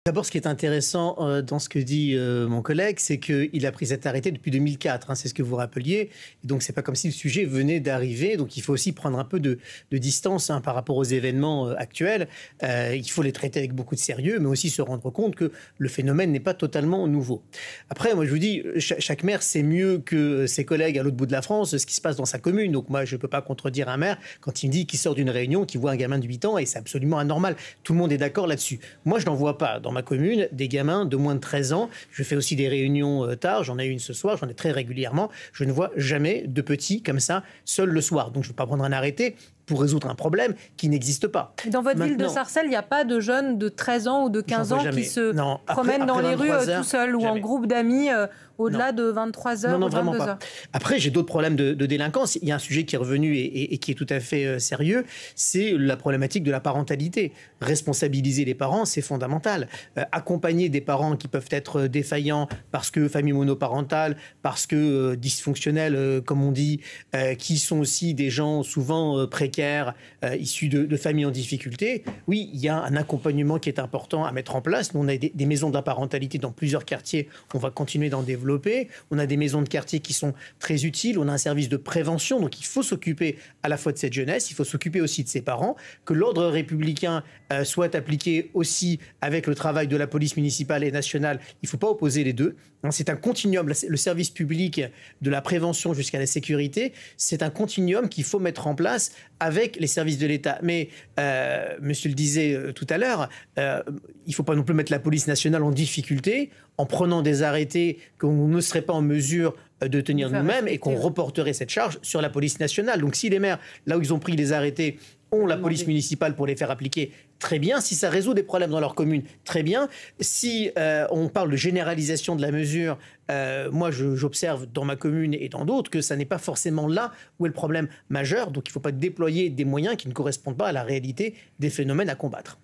D'abord, ce qui est intéressant dans ce que dit mon collègue, c'est qu'il a pris cet arrêté depuis 2004, hein, c'est ce que vous rappeliez. Et donc, c'est pas comme si le sujet venait d'arriver. Donc, il faut aussi prendre un peu de distance hein, par rapport aux événements actuels. Il faut les traiter avec beaucoup de sérieux, mais aussi se rendre compte que le phénomène n'est pas totalement nouveau. Après, moi, je vous dis, chaque maire sait mieux que ses collègues à l'autre bout de la France ce qui se passe dans sa commune. Donc, moi, je ne peux pas contredire un maire quand il me dit qu'il sort d'une réunion, qu'il voit un gamin de 8 ans, et c'est absolument anormal. Tout le monde est d'accord là-dessus. Moi, je n'en vois pas dans ma commune des gamins de moins de 13 ans. Je fais aussi des réunions tard, j'en ai une ce soir, j'en ai très régulièrement. Je ne vois jamais de petits comme ça, seuls le soir. Donc je ne veux pas prendre un arrêté pour résoudre un problème qui n'existe pas. Dans votre ville de Sarcelles, il n'y a pas de jeunes de 13 ans ou de 15 ans qui se promènent dans les rues tout seuls ou en groupe d'amis au-delà de 23 heures ou 22 heures. Après, j'ai d'autres problèmes de délinquance. Il y a un sujet qui est revenu et qui est tout à fait sérieux, c'est la problématique de la parentalité. Responsabiliser les parents, c'est fondamental. Accompagner des parents qui peuvent être défaillants parce que famille monoparentale, parce que dysfonctionnels, comme on dit, qui sont aussi des gens souvent précaires, issus de familles en difficulté. Oui, il y a un accompagnement qui est important à mettre en place. Nous, on a des maisons de la parentalité dans plusieurs quartiers. On va continuer d'en développer. On a des maisons de quartier qui sont très utiles. On a un service de prévention. Donc, il faut s'occuper à la fois de cette jeunesse. Il faut s'occuper aussi de ses parents. Que l'ordre républicain soit appliqué aussi avec le travail de la police municipale et nationale. Il ne faut pas opposer les deux. C'est un continuum. Le service public de la prévention jusqu'à la sécurité, c'est un continuum qu'il faut mettre en place avec les services de l'État. Mais, monsieur le disait tout à l'heure, il ne faut pas non plus mettre la police nationale en difficulté en prenant des arrêtés qu'on ne serait pas en mesure de tenir nous-mêmes et qu'on reporterait cette charge sur la police nationale. Donc si les maires, là où ils ont pris les arrêtés, ont la police municipale pour les faire appliquer, très bien. Si ça résout des problèmes dans leur commune, très bien. Si on parle de généralisation de la mesure, moi j'observe dans ma commune et dans d'autres que ça n'est pas forcément là où est le problème majeur. Donc il ne faut pas déployer des moyens qui ne correspondent pas à la réalité des phénomènes à combattre.